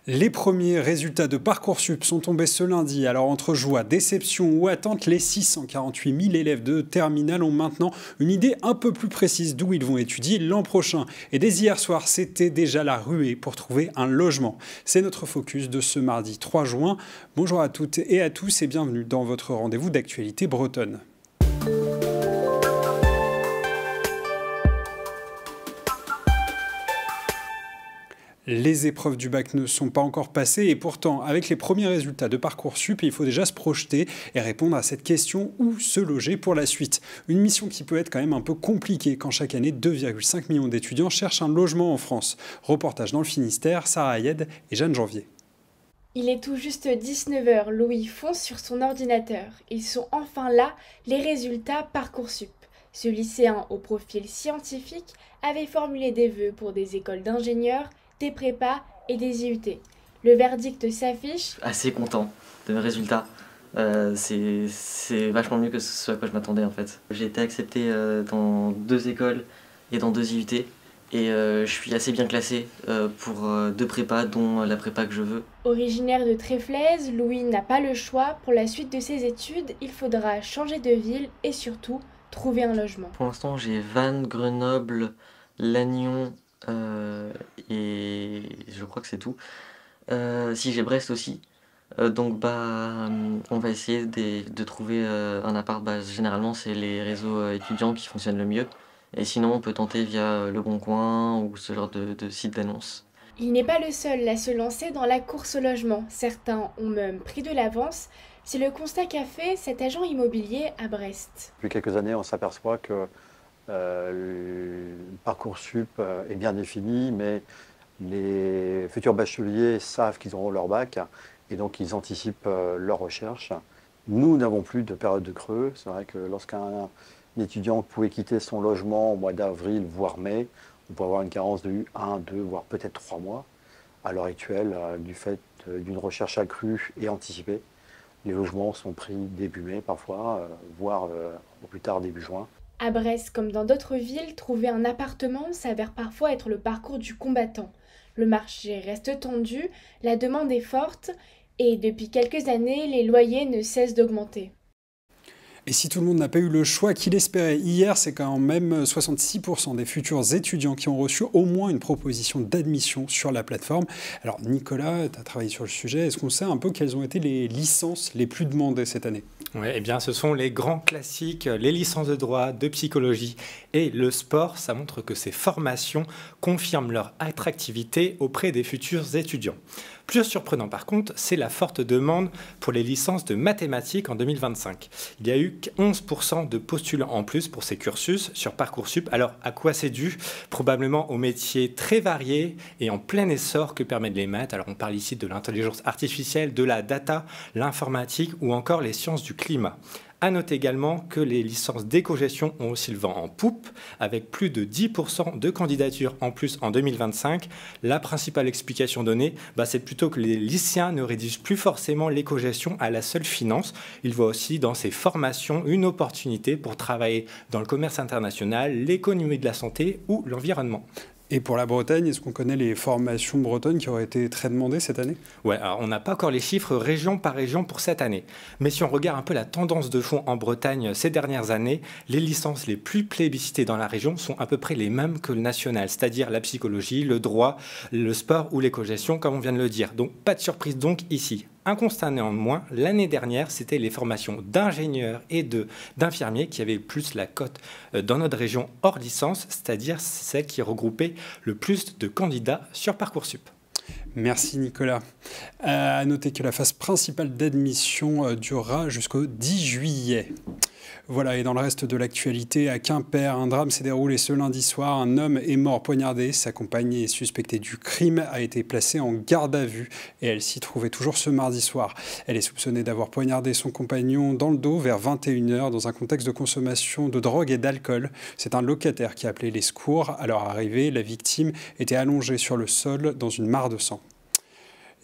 Les premiers résultats de Parcoursup sont tombés ce lundi. Alors entre joie, déception ou attente, les 648 000 élèves de terminale ont maintenant une idée un peu plus précise d'où ils vont étudier l'an prochain. Et dès hier soir, c'était déjà la ruée pour trouver un logement. C'est notre focus de ce mardi 3 juin. Bonjour à toutes et à tous et bienvenue dans votre rendez-vous d'actualité bretonne. Les épreuves du bac ne sont pas encore passées et pourtant, avec les premiers résultats de Parcoursup, il faut déjà se projeter et répondre à cette question où se loger pour la suite. Une mission qui peut être quand même un peu compliquée quand chaque année 2,5 millions d'étudiants cherchent un logement en France. Reportage dans le Finistère, Sarah Ayed et Jeanne Janvier. Il est tout juste 19 h, Louis fonce sur son ordinateur. Ils sont enfin là, les résultats Parcoursup. Ce lycéen au profil scientifique avait formulé des vœux pour des écoles d'ingénieurs, des prépas et des IUT. Le verdict s'affiche. Assez content de mes résultats. C'est vachement mieux que ce à quoi je m'attendais en fait. J'ai été accepté dans 2 écoles et dans 2 IUT. Et je suis assez bien classé pour 2 prépas, dont la prépa que je veux. Originaire de Tréflaise, Louis n'a pas le choix. Pour la suite de ses études, il faudra changer de ville et surtout trouver un logement. Pour l'instant, j'ai Vannes, Grenoble, Lannion et je crois que c'est tout. Si j'ai Brest aussi. Donc on va essayer de trouver un appart. Généralement, c'est les réseaux étudiants qui fonctionnent le mieux. Et sinon, on peut tenter via Le Bon Coin ou ce genre de site d'annonce. Il n'est pas le seul à se lancer dans la course au logement. Certains ont même pris de l'avance. C'est le constat qu'a fait cet agent immobilier à Brest. Depuis quelques années, on s'aperçoit que Parcoursup est bien défini, mais les futurs bacheliers savent qu'ils auront leur bac et donc ils anticipent leurs recherches. Nous n'avons plus de période de creux. C'est vrai que lorsqu'un étudiant pouvait quitter son logement au mois d'avril, voire mai, on peut avoir une carence de 1, 2, voire peut-être 3 mois. À l'heure actuelle, du fait d'une recherche accrue et anticipée, les logements sont pris début mai parfois, voire au plus tard début juin. À Brest, comme dans d'autres villes, trouver un appartement s'avère parfois être le parcours du combattant. Le marché reste tendu, la demande est forte et depuis quelques années, les loyers ne cessent d'augmenter. Et si tout le monde n'a pas eu le choix qu'il espérait hier, c'est quand même 66% des futurs étudiants qui ont reçu au moins une proposition d'admission sur la plateforme. Alors Nicolas, tu as travaillé sur le sujet. Est-ce qu'on sait un peu quelles ont été les licences les plus demandées cette année ? Oui, eh bien, ce sont les grands classiques, les licences de droit, de psychologie et le sport. Ça montre que ces formations confirment leur attractivité auprès des futurs étudiants. Plus surprenant par contre, c'est la forte demande pour les licences de mathématiques en 2025. Il y a eu 11% de postulants en plus pour ces cursus sur Parcoursup. Alors à quoi c'est dû ? Probablement aux métiers très variés et en plein essor que permettent les maths. Alors on parle ici de l'intelligence artificielle, de la data, l'informatique ou encore les sciences du climat. À noter également que les licences d'éco-gestion ont aussi le vent en poupe, avec plus de 10% de candidatures en plus en 2025. La principale explication donnée, c'est plutôt que les lycéens ne rédigent plus forcément l'éco-gestion à la seule finance. Ils voient aussi dans ces formations une opportunité pour travailler dans le commerce international, l'économie de la santé ou l'environnement. Et pour la Bretagne, est-ce qu'on connaît les formations bretonnes qui auraient été très demandées cette année ? Ouais, alors on n'a pas encore les chiffres région par région pour cette année. Mais si on regarde un peu la tendance de fond en Bretagne ces dernières années, les licences les plus plébiscitées dans la région sont à peu près les mêmes que le national, c'est-à-dire la psychologie, le droit, le sport ou l'éco-gestion, comme on vient de le dire. Donc pas de surprise donc ici. Un constat néanmoins, l'année dernière, c'était les formations d'ingénieurs et d'infirmiers qui avaient le plus la cote dans notre région hors licence, c'est-à-dire celles qui regroupaient le plus de candidats sur Parcoursup. Merci Nicolas. À noter que la phase principale d'admission durera jusqu'au 10 juillet. Voilà, et dans le reste de l'actualité, à Quimper, un drame s'est déroulé ce lundi soir. Un homme est mort poignardé. Sa compagne est suspectée du crime, a été placée en garde à vue et elle s'y trouvait toujours ce mardi soir. Elle est soupçonnée d'avoir poignardé son compagnon dans le dos vers 21 h dans un contexte de consommation de drogue et d'alcool. C'est un locataire qui a appelé les secours. À leur arrivée, la victime était allongée sur le sol dans une mare de sang.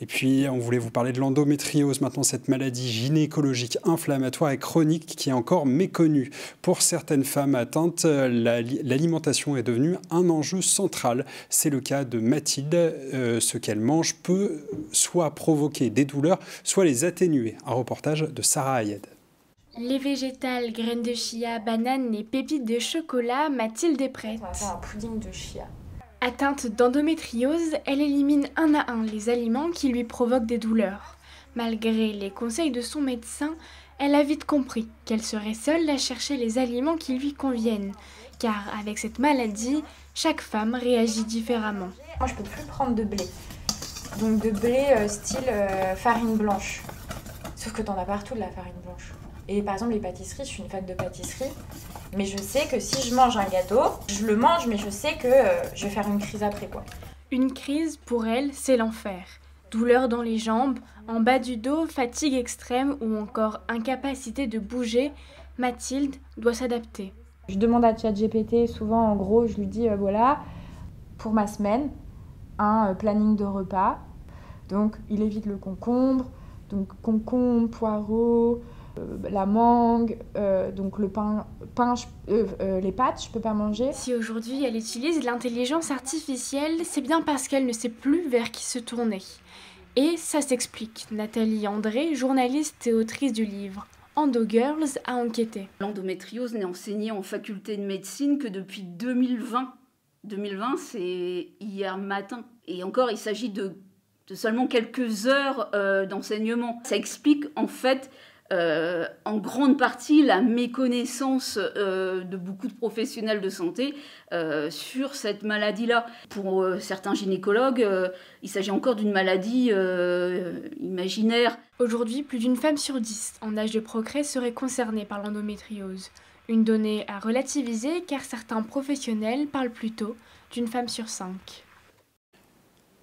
Et puis, on voulait vous parler de l'endométriose. Maintenant, cette maladie gynécologique inflammatoire et chronique qui est encore méconnue. Pour certaines femmes atteintes, l'alimentation est devenue un enjeu central. C'est le cas de Mathilde. Ce qu'elle mange peut soit provoquer des douleurs, soit les atténuer. Un reportage de Sarah Ayed. Les végétales, graines de chia, bananes et pépites de chocolat, Mathilde est prête. On va faire un pudding de chia. Atteinte d'endométriose, elle élimine un à un les aliments qui lui provoquent des douleurs. Malgré les conseils de son médecin, elle a vite compris qu'elle serait seule à chercher les aliments qui lui conviennent. Car avec cette maladie, chaque femme réagit différemment. Moi, je peux plus prendre de blé. Donc de blé style farine blanche. Sauf que t'en as partout de la farine blanche. Et par exemple, les pâtisseries, je suis une fan de pâtisserie. Mais je sais que si je mange un gâteau, je le mange, mais je sais que je vais faire une crise après, quoi. Une crise, pour elle, c'est l'enfer. Douleur dans les jambes, en bas du dos, fatigue extrême ou encore incapacité de bouger, Mathilde doit s'adapter. Je demande à ChatGPT, souvent en gros, je lui dis voilà, pour ma semaine, un planning de repas. Donc il évite le concombre, donc concombre, poireau, la mangue, donc le pain les pâtes, je peux pas manger. Si aujourd'hui elle utilise l'intelligence artificielle, c'est bien parce qu'elle ne sait plus vers qui se tourner. Et ça s'explique. Nathalie André, journaliste et autrice du livre Endo Girls, a enquêté. L'endométriose n'est enseignée en faculté de médecine que depuis 2020. 2020, c'est hier matin. Et encore, il s'agit de seulement quelques heures d'enseignement. Ça explique en fait en grande partie la méconnaissance de beaucoup de professionnels de santé sur cette maladie-là. Pour certains gynécologues, il s'agit encore d'une maladie imaginaire. Aujourd'hui, plus d'une femme sur 10 en âge de procréer serait concernée par l'endométriose. Une donnée à relativiser car certains professionnels parlent plutôt d'une femme sur 5.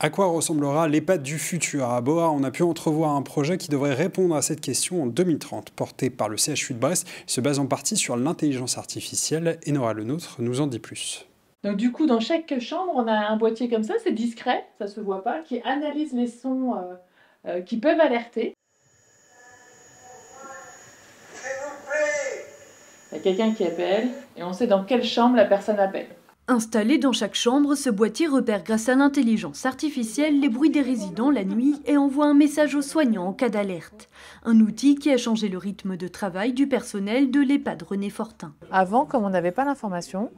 À quoi ressemblera l'EHPAD du futur? À Boa, on a pu entrevoir un projet qui devrait répondre à cette question en 2030, porté par le CHU de Brest, se base en partie sur l'intelligence artificielle. Et Nora Lenôtre nous en dit plus. Donc du coup, dans chaque chambre, on a un boîtier comme ça, c'est discret, ça se voit pas, qui analyse les sons qui peuvent alerter. Il y a quelqu'un qui appelle et on sait dans quelle chambre la personne appelle. Installé dans chaque chambre, ce boîtier repère grâce à l'intelligence artificielle les bruits des résidents la nuit et envoie un message aux soignants en cas d'alerte. Un outil qui a changé le rythme de travail du personnel de l'EHPAD René Fortin. Avant, comme on n'avait pas l'information,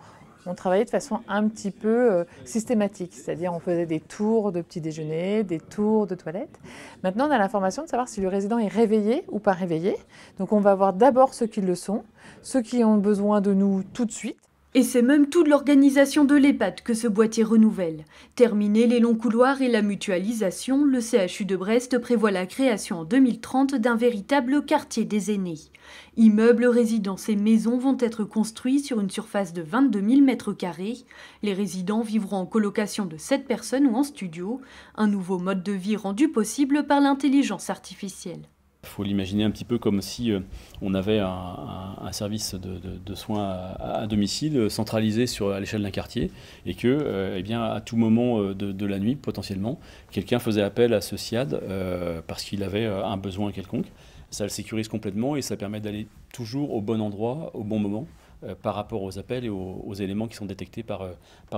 on travaillait de façon un petit peu systématique, c'est-à-dire on faisait des tours de petit déjeuner, des tours de toilette. Maintenant, on a l'information de savoir si le résident est réveillé ou pas réveillé. Donc on va voir d'abord ceux qui le sont, ceux qui ont besoin de nous tout de suite. Et c'est même toute l'organisation de l'EHPAD que ce boîtier renouvelle. Terminés les longs couloirs et la mutualisation, le CHU de Brest prévoit la création en 2030 d'un véritable quartier des aînés. Immeubles, résidences et maisons vont être construits sur une surface de 22 000 m². Les résidents vivront en colocation de 7 personnes ou en studio, un nouveau mode de vie rendu possible par l'intelligence artificielle. Il faut l'imaginer un petit peu comme si on avait un service de soins à domicile centralisé à l'échelle d'un quartier et que, eh bien, à tout moment de la nuit, potentiellement, quelqu'un faisait appel à ce SIAD parce qu'il avait un besoin quelconque. Ça le sécurise complètement et ça permet d'aller toujours au bon endroit, au bon moment, par rapport aux appels et aux éléments qui sont détectés par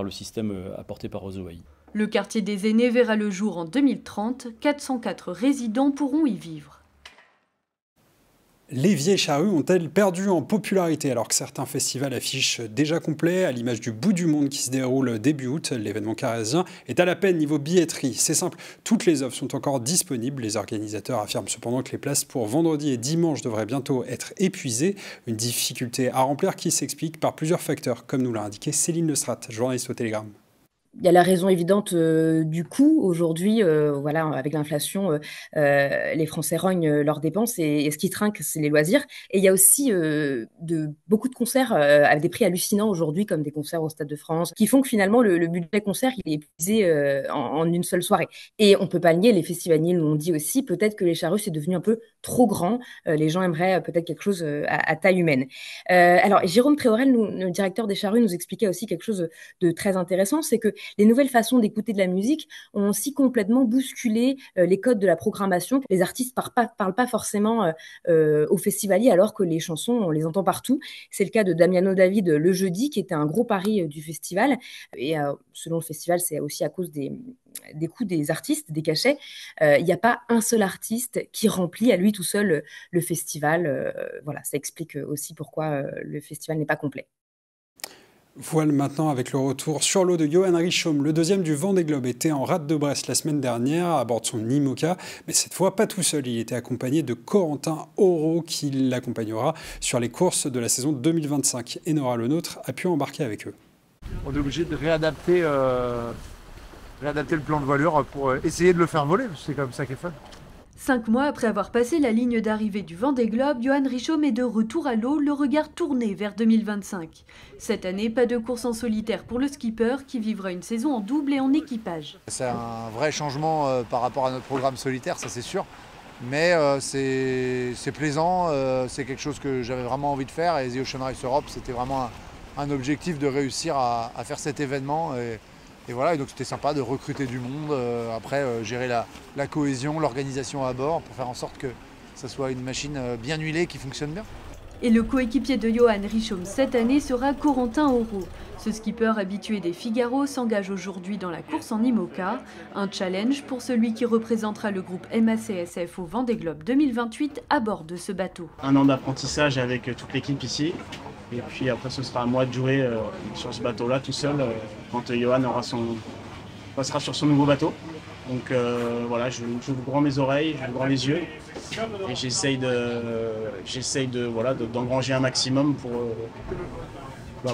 le système apporté par Ozoai. Le quartier des aînés verra le jour en 2030. 404 résidents pourront y vivre. Les vieilles charrues ont-elles perdu en popularité alors que certains festivals affichent déjà complet, à l'image du Bout du Monde qui se déroule début août? L'événement carrésien est à la peine niveau billetterie. C'est simple, toutes les offres sont encore disponibles. Les organisateurs affirment cependant que les places pour vendredi et dimanche devraient bientôt être épuisées. Une difficulté à remplir qui s'explique par plusieurs facteurs, comme nous l'a indiqué Céline Lestrade, journaliste au Télégramme. Il y a la raison évidente du coût. Aujourd'hui, voilà, avec l'inflation, les Français rognent leurs dépenses et ce qui trinque, c'est les loisirs. Et il y a aussi beaucoup de concerts avec des prix hallucinants aujourd'hui, comme des concerts au Stade de France, qui font que finalement le budget concert il est épuisé en une seule soirée. Et on peut pas le nier, les festivaliers nous l'ont dit aussi, peut-être que les charrues c'est devenu un peu trop grand. Les gens aimeraient peut-être quelque chose à taille humaine. Alors Jérôme Tréorel, le directeur des charrues, nous expliquait aussi quelque chose de très intéressant, c'est que les nouvelles façons d'écouter de la musique ont aussi complètement bousculé les codes de la programmation. Les artistes parlent pas forcément aux festivaliers alors que les chansons, on les entend partout. C'est le cas de Damiano David le jeudi, qui était un gros pari du festival. Et selon le festival, c'est aussi à cause des coûts des artistes, des cachets. Il n'y a pas un seul artiste qui remplit à lui tout seul le festival. Voilà, ça explique aussi pourquoi le festival n'est pas complet. Voilà maintenant avec le retour sur l'eau de Johan Richomme. Le deuxième du Vendée Globe était en rade de Brest la semaine dernière à bord de son IMOCA, mais cette fois pas tout seul. Il était accompagné de Corentin Auro qui l'accompagnera sur les courses de la saison 2025. Et Nora Le Nôtre a pu embarquer avec eux. On est obligé de réadapter le plan de voilure pour essayer de le faire voler, c'est comme ça qui est fun. 5 mois après avoir passé la ligne d'arrivée du Vendée Globe, Johan Richomme est de retour à l'eau, le regard tourné vers 2025. Cette année, pas de course en solitaire pour le skipper qui vivra une saison en double et en équipage. C'est un vrai changement par rapport à notre programme solitaire, ça c'est sûr. Mais c'est plaisant, c'est quelque chose que j'avais vraiment envie de faire et The Ocean Race Europe, c'était vraiment un objectif de réussir à faire cet événement. Et voilà, et donc c'était sympa de recruter du monde, gérer la cohésion, l'organisation à bord pour faire en sorte que ça soit une machine bien huilée qui fonctionne bien. Et le coéquipier de Johan Richomme cette année sera Corentin Auro. Ce skipper habitué des Figaro s'engage aujourd'hui dans la course en IMOCA, un challenge pour celui qui représentera le groupe MACSF au Vendée Globe 2028 à bord de ce bateau. Un an d'apprentissage avec toute l'équipe ici. Et puis après, ce sera à moi de jouer sur ce bateau-là tout seul quand Johan passera sur son nouveau bateau. Donc voilà, j'ouvre grand mes oreilles, j'ouvre grand les yeux et j'essaye d'engranger un maximum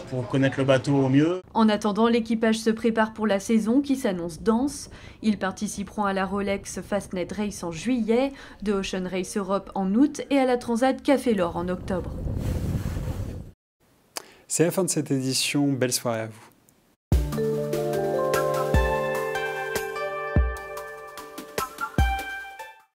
pour connaître le bateau au mieux. En attendant, l'équipage se prépare pour la saison qui s'annonce dense. Ils participeront à la Rolex Fastnet Race en juillet, de Ocean Race Europe en août et à la Transat Café l'Or en octobre. C'est la fin de cette édition. Belle soirée à vous.